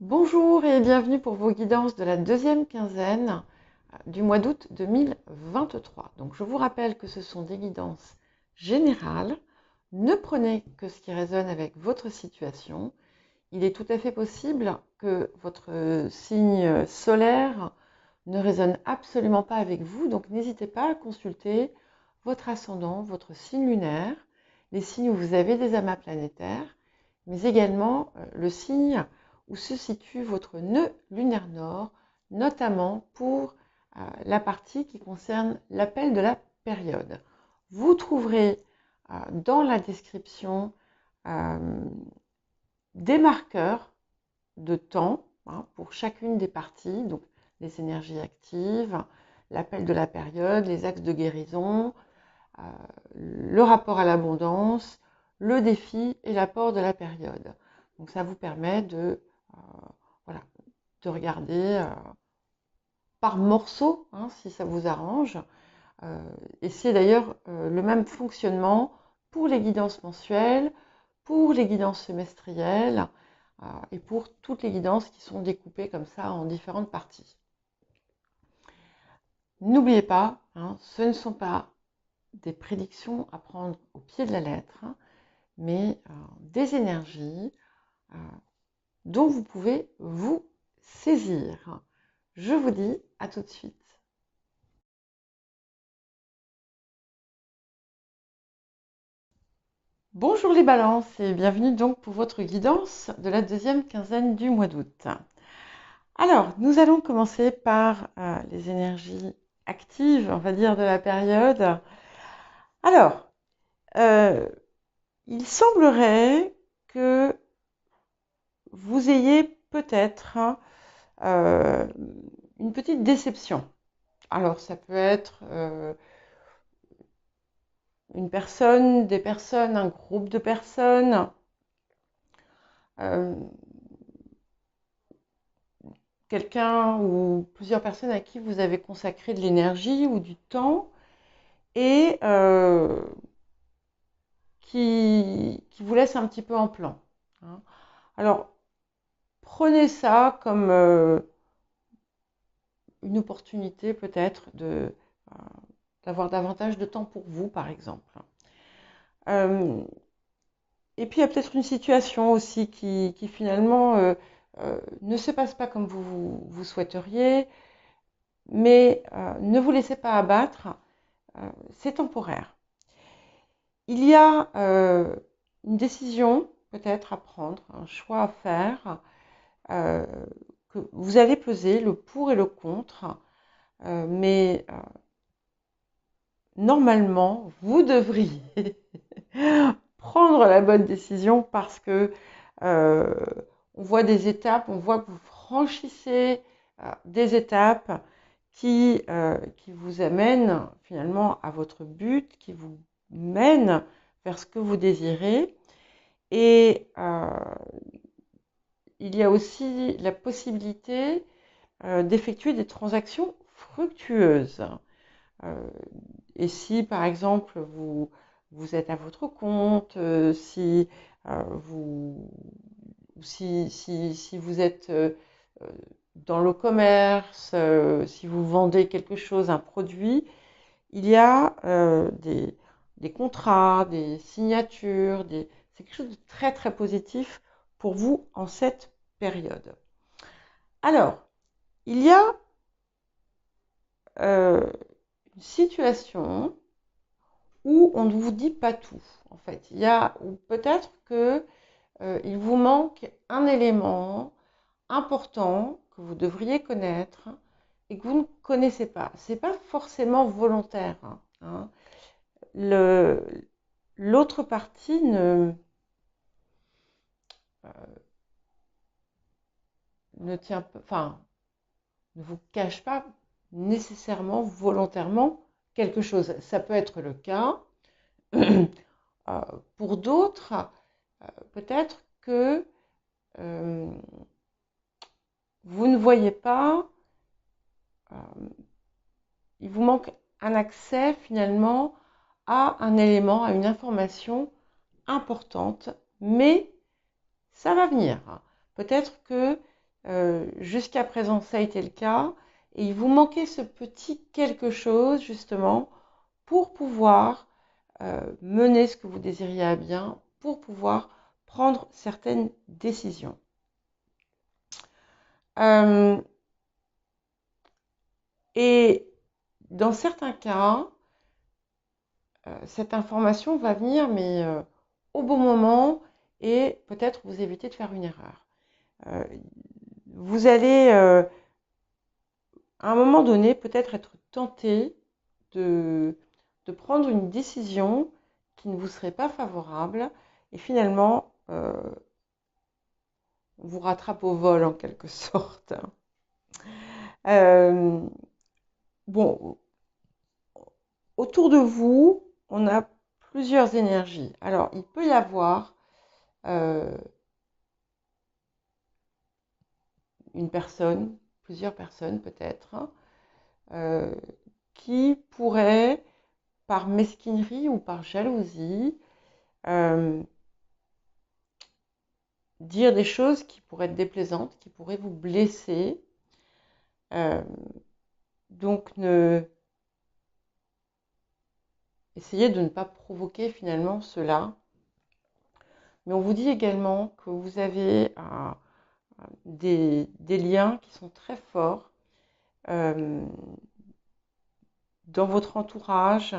Bonjour et bienvenue pour vos guidances de la deuxième quinzaine du mois d'août 2023. Donc je vous rappelle que ce sont des guidances générales. Ne prenez que ce qui résonne avec votre situation. Il est tout à fait possible que votre signe solaire ne résonne absolument pas avec vous, donc n'hésitez pas à consulter votre ascendant, votre signe lunaire, les signes où vous avez des amas planétaires, mais également le signe où se situe votre nœud lunaire nord, notamment pour la partie qui concerne l'appel de la période. Vous trouverez dans la description des marqueurs de temps pour chacune des parties, donc les énergies actives, l'appel de la période, les axes de guérison, le rapport à l'abondance, le défi et l'apport de la période. Donc ça vous permet voilà, de regarder par morceaux, si ça vous arrange. Et c'est d'ailleurs le même fonctionnement pour les guidances mensuelles, pour les guidances semestrielles et pour toutes les guidances qui sont découpées comme ça en différentes parties. N'oubliez pas, ce ne sont pas des prédictions à prendre au pied de la lettre, mais des énergies dont vous pouvez vous saisir. Je vous dis à tout de suite. Bonjour les balances et bienvenue donc pour votre guidance de la deuxième quinzaine du mois d'août. Alors, nous allons commencer par les énergies actives, on va dire, de la période. Alors, il semblerait que vous ayez peut-être une petite déception. Alors, ça peut être une personne, des personnes, un groupe de personnes, quelqu'un ou plusieurs personnes à qui vous avez consacré de l'énergie ou du temps et qui vous laisse un petit peu en plan. Alors, prenez ça comme une opportunité peut-être d'avoir davantage de temps pour vous, par exemple. Et puis, il y a peut-être une situation aussi qui finalement ne se passe pas comme vous souhaiteriez, mais ne vous laissez pas abattre, c'est temporaire. Il y a une décision peut-être à prendre, un choix à faire, que vous allez peser le pour et le contre, mais normalement, vous devriez prendre la bonne décision parce que on voit des étapes, on voit que vous franchissez des étapes qui vous amènent finalement à votre but, qui vous mènent vers ce que vous désirez. Et il y a aussi la possibilité d'effectuer des transactions fructueuses. Et si, par exemple, vous êtes à votre compte, si vous êtes dans le commerce, si vous vendez quelque chose, un produit, il y a des contrats, des signatures, c'est quelque chose de très très positif pour vous en cette période. Alors, il y a une situation où on ne vous dit pas tout. En fait, ou peut-être que il vous manque un élément important que vous devriez connaître et que vous ne connaissez pas. C'est pas forcément volontaire. L'autre partie ne tient pas, enfin, ne vous cache pas nécessairement volontairement quelque chose. Ça peut être le cas. Pour d'autres, peut-être que vous ne voyez pas, il vous manque un accès finalement à un élément, à une information importante, mais ça va venir. Peut-être que jusqu'à présent, ça a été le cas. Et il vous manquait ce petit quelque chose, justement, pour pouvoir mener ce que vous désiriez à bien, pour pouvoir prendre certaines décisions. Et dans certains cas, cette information va venir, mais au bon moment, et peut-être vous éviter de faire une erreur. Vous allez, à un moment donné, peut-être être tenté de prendre une décision qui ne vous serait pas favorable, et finalement, on vous rattrape au vol en quelque sorte. Bon, autour de vous, on a plusieurs énergies. Alors, il peut y avoir une personne, plusieurs personnes peut-être, qui pourraient, par mesquinerie ou par jalousie, dire des choses qui pourraient être déplaisantes, qui pourraient vous blesser. Donc, essayez de ne pas provoquer finalement cela. Mais on vous dit également que vous avez des liens qui sont très forts dans votre entourage.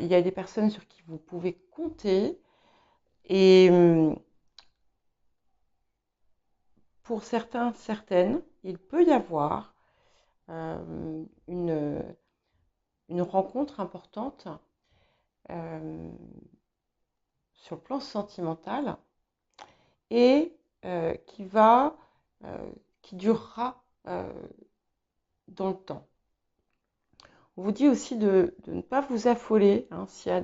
Il y a des personnes sur qui vous pouvez compter. Et pour certains, certaines, il peut y avoir une rencontre importante sur le plan sentimental et qui durera dans le temps. On vous dit aussi de ne pas vous affoler s'il y a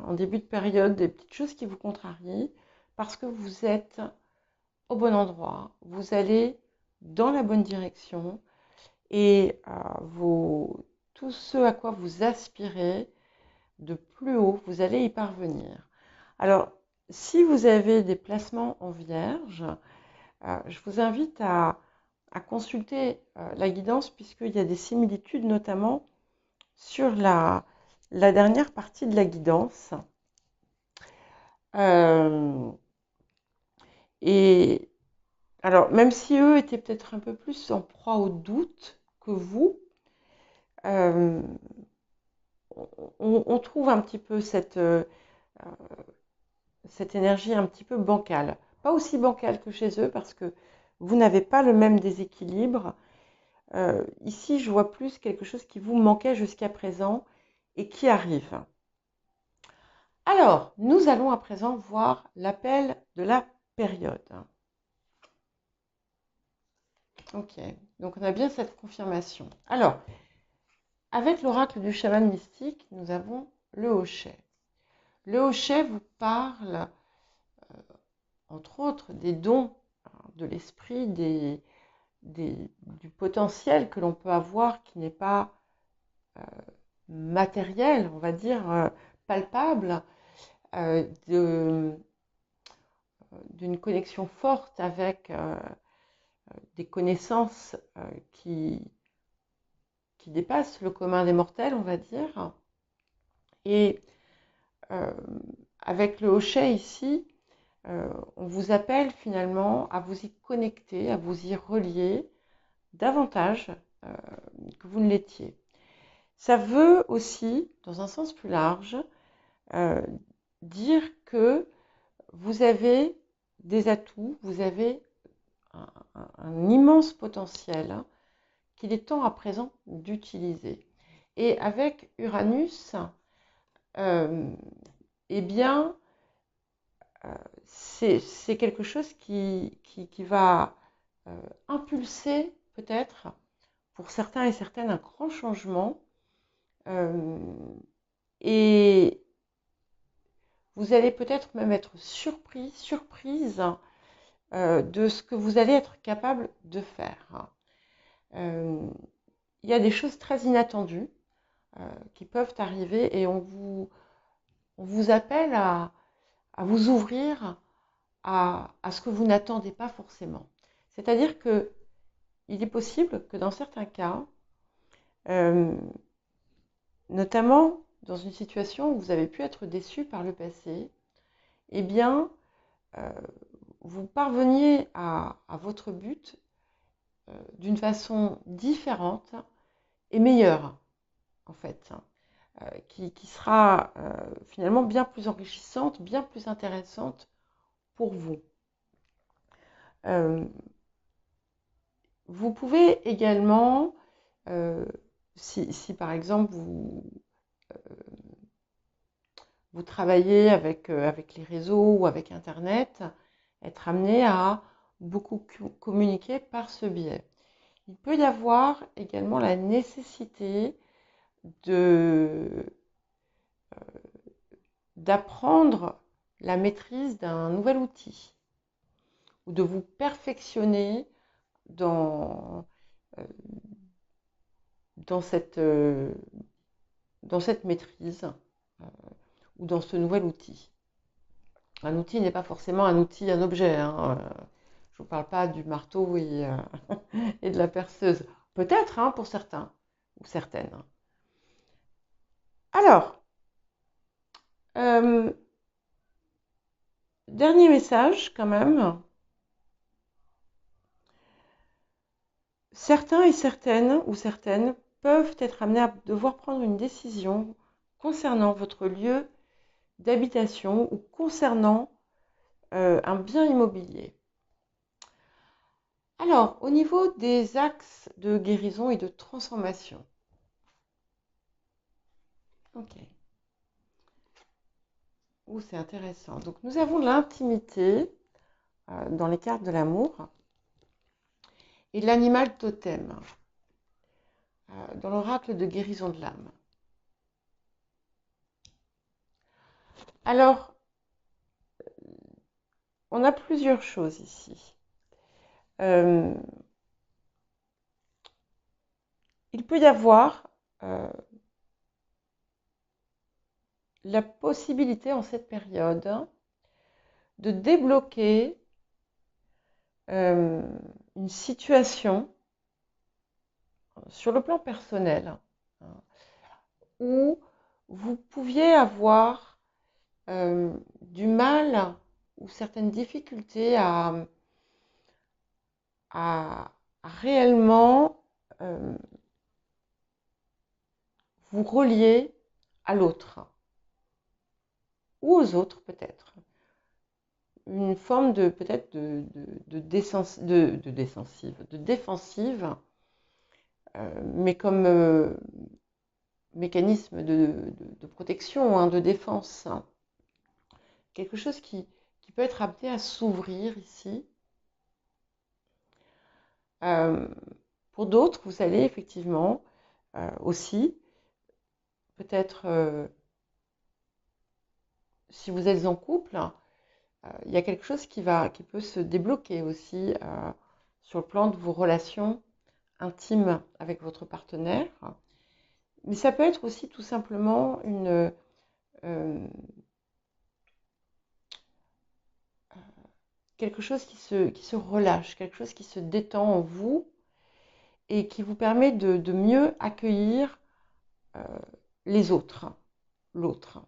en début de période des petites choses qui vous contrarient, parce que vous êtes au bon endroit, vous allez dans la bonne direction et tout ce à quoi vous aspirez de plus haut, vous allez y parvenir. Alors, si vous avez des placements en vierge, je vous invite à consulter la guidance, puisqu'il y a des similitudes, notamment sur la dernière partie de la guidance. Et alors, même si eux étaient peut-être un peu plus en proie au doute que vous, on trouve un petit peu cette énergie un petit peu bancale. Pas aussi bancale que chez eux, parce que vous n'avez pas le même déséquilibre. Ici, je vois plus quelque chose qui vous manquait jusqu'à présent et qui arrive. Alors, nous allons à présent voir l'appel de la période. Ok, donc on a bien cette confirmation. Alors, avec l'oracle du chaman mystique, nous avons le Hochet. Le Hochet vous parle, entre autres, des dons de l'esprit, du potentiel que l'on peut avoir qui n'est pas matériel, on va dire, palpable, d'une connexion forte avec des connaissances qui dépassent le commun des mortels, on va dire. Et avec le Hochet ici, on vous appelle finalement à vous y connecter, à vous y relier davantage que vous ne l'étiez. Ça veut aussi, dans un sens plus large, dire que vous avez des atouts, vous avez un immense potentiel qu'il est temps à présent d'utiliser. Et avec Uranus, eh bien, c'est quelque chose qui va impulser peut-être pour certains et certaines un grand changement. Et vous allez peut-être même être surprise de ce que vous allez être capable de faire. Il y a des choses très inattendues qui peuvent arriver et on vous appelle à vous ouvrir à ce que vous n'attendez pas forcément. C'est-à-dire que il est possible que dans certains cas, euh, notamment dans une situation où vous avez pu être déçu par le passé, eh bien, euh, vous parveniez à votre but d'une façon différente et meilleure, en fait, qui sera finalement bien plus enrichissante, bien plus intéressante pour vous. Vous pouvez également, si par exemple vous travaillez avec les réseaux ou avec Internet, être amené à beaucoup communiquer par ce biais. Il peut y avoir également la nécessité d'apprendre la maîtrise d'un nouvel outil ou de vous perfectionner dans, dans cette maîtrise ou dans ce nouvel outil. Un outil n'est pas forcément un outil, un objet. Hein. Je ne vous parle pas du marteau et de la perceuse. Peut-être hein, pour certains ou certaines. Alors, dernier message quand même. Certains et certaines ou certaines peuvent être amenés à devoir prendre une décision concernant votre lieu d'habitation ou concernant un bien immobilier. Alors, au niveau des axes de guérison et de transformation. Ok. C'est intéressant. Donc, nous avons l'intimité dans les cartes de l'amour et l'animal totem dans l'oracle de guérison de l'âme. Alors, on a plusieurs choses ici. Il peut y avoir la possibilité en cette période de débloquer une situation sur le plan personnel où vous pouviez avoir du mal ou certaines difficultés à réellement vous relier à l'autre ou aux autres peut-être. Une forme de peut-être de défensive, mais comme mécanisme de protection, hein, de défense. Quelque chose qui peut être amené à s'ouvrir ici. Pour d'autres, vous allez effectivement aussi, peut-être si vous êtes en couple, il y a quelque chose qui peut se débloquer aussi sur le plan de vos relations intimes avec votre partenaire. Mais ça peut être aussi tout simplement quelque chose qui se relâche, quelque chose qui se détend en vous et qui vous permet de mieux accueillir les autres, l'autre.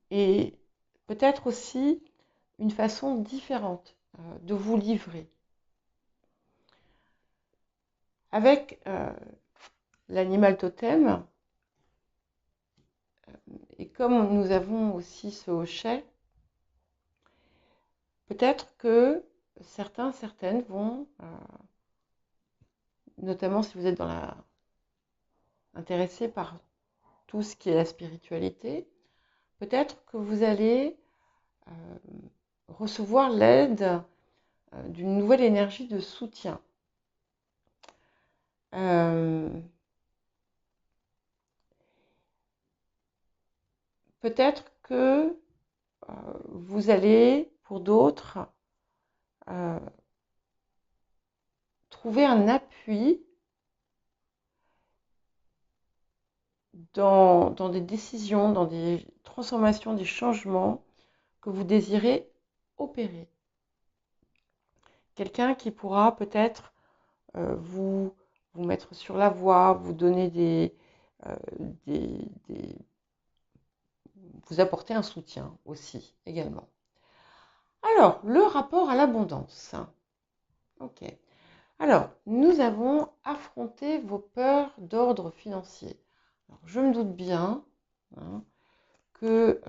Et peut-être aussi une façon différente de vous livrer. Avec l'animal totem, et comme nous avons aussi ce hochet, peut-être que certaines vont, notamment si vous êtes intéressé par tout ce qui est la spiritualité, peut-être que vous allez recevoir l'aide d'une nouvelle énergie de soutien. Peut-être que vous allez, pour d'autres, trouver un appui dans des décisions, dans des transformations, des changements que vous désirez opérer. quelqu'un qui pourra peut-être vous mettre sur la voie, vous donner euh, des vous apporter un soutien aussi également. Alors, le rapport à l'abondance. Ok. Alors, nous avons affronté vos peurs d'ordre financier. Alors, je me doute bien que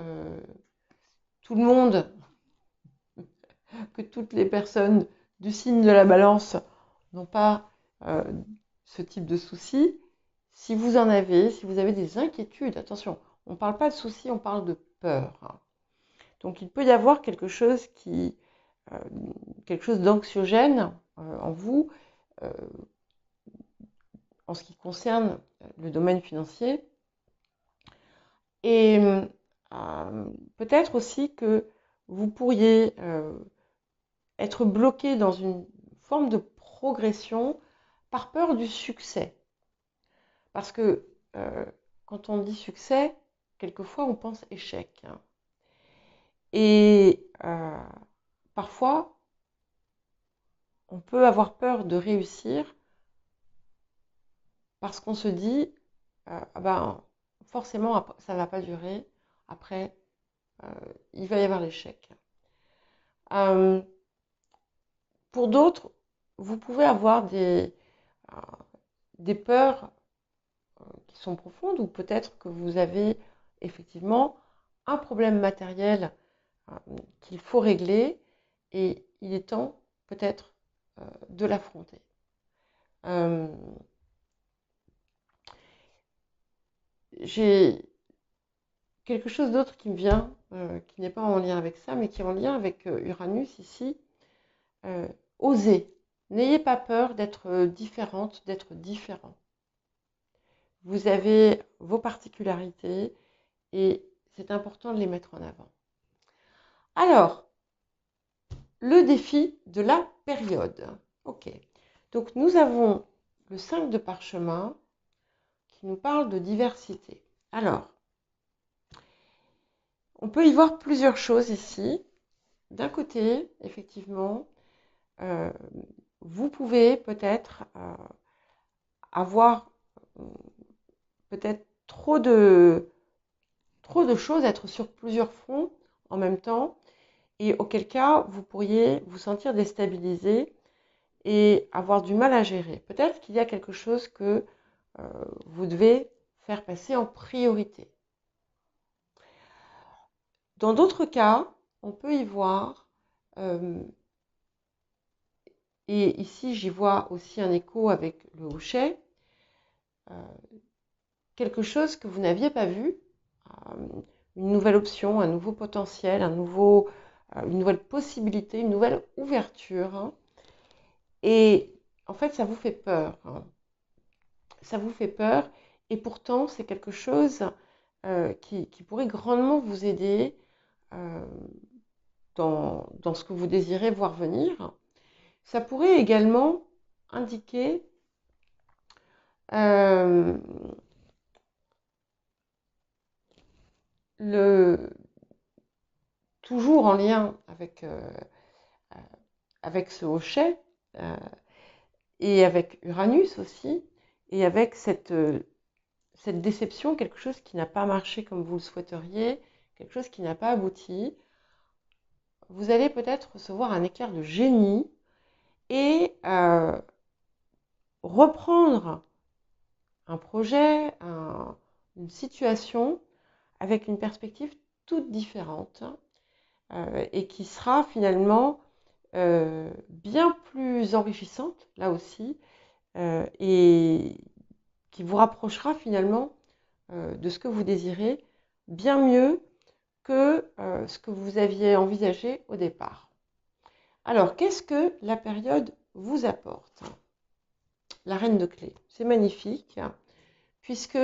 tout le monde, que toutes les personnes du signe de la balance n'ont pas ce type de soucis. Si vous en avez, si vous avez des inquiétudes, attention, on ne parle pas de soucis, on parle de peur. Donc il peut y avoir quelque chose d'anxiogène en vous en ce qui concerne le domaine financier. Et peut-être aussi que vous pourriez être bloqué dans une forme de progression par peur du succès. Parce que quand on dit succès, quelquefois on pense échec. Et parfois, on peut avoir peur de réussir parce qu'on se dit, forcément, ça ne va pas durer. Après, il va y avoir l'échec. Pour d'autres, vous pouvez avoir des peurs qui sont profondes, ou peut-être que vous avez effectivement un problème matériel qu'il faut régler, et il est temps peut-être de l'affronter. J'ai quelque chose d'autre qui me vient, qui n'est pas en lien avec ça, mais qui est en lien avec Uranus ici. Osez. N'ayez pas peur d'être différente, d'être différent. Vous avez vos particularités et c'est important de les mettre en avant. Alors, le défi de la période. Ok. Donc, nous avons le 5 de parchemin qui nous parle de diversité. Alors, on peut y voir plusieurs choses ici. D'un côté, effectivement, vous pouvez peut-être avoir peut-être trop de choses, être sur plusieurs fronts en même temps, et auquel cas vous pourriez vous sentir déstabilisé et avoir du mal à gérer. Peut-être qu'il y a quelque chose que vous devez faire passer en priorité. Dans d'autres cas, on peut y voir, et ici j'y vois aussi un écho avec le hochet, quelque chose que vous n'aviez pas vu, une nouvelle option, un nouveau potentiel, une nouvelle possibilité, une nouvelle ouverture. Et en fait, ça vous fait peur. Ça vous fait peur, et pourtant, c'est quelque chose qui pourrait grandement vous aider dans ce que vous désirez voir venir. Ça pourrait également indiquer toujours en lien avec ce hochet et avec Uranus aussi, et avec cette déception, quelque chose qui n'a pas marché comme vous le souhaiteriez, quelque chose qui n'a pas abouti. Vous allez peut-être recevoir un éclair de génie et reprendre un projet, une situation avec une perspective toute différente et qui sera finalement bien plus enrichissante là aussi et qui vous rapprochera finalement de ce que vous désirez bien mieux que ce que vous aviez envisagé au départ. Alors, qu'est-ce que la période vous apporte? La reine de clés, c'est magnifique, puisque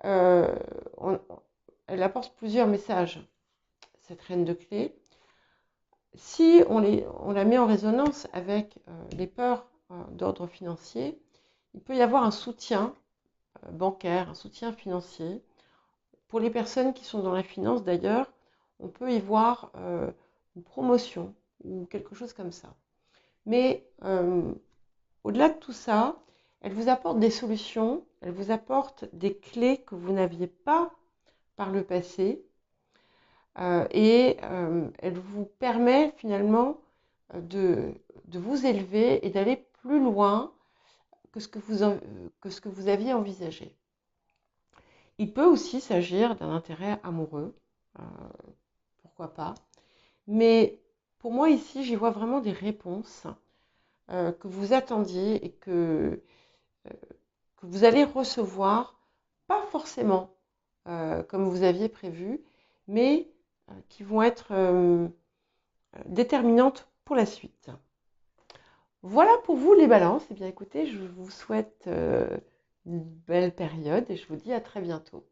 elle apporte plusieurs messages, cette reine de clés. Si on la met en résonance avec les peurs d'ordre financier, il peut y avoir un soutien bancaire, un soutien financier. Pour les personnes qui sont dans la finance d'ailleurs, on peut y voir une promotion ou quelque chose comme ça. Mais au-delà de tout ça, elle vous apporte des solutions, elle vous apporte des clés que vous n'aviez pas par le passé et elle vous permet finalement de vous élever et d'aller plus loin que ce que vous aviez envisagé. Il peut aussi s'agir d'un intérêt amoureux, euh, pourquoi pas. Mais pour moi ici, j'y vois vraiment des réponses que vous attendiez et que vous allez recevoir, pas forcément comme vous aviez prévu, mais qui vont être déterminantes pour la suite. Voilà pour vous les balances. Eh bien écoutez, je vous souhaite une belle période et je vous dis à très bientôt.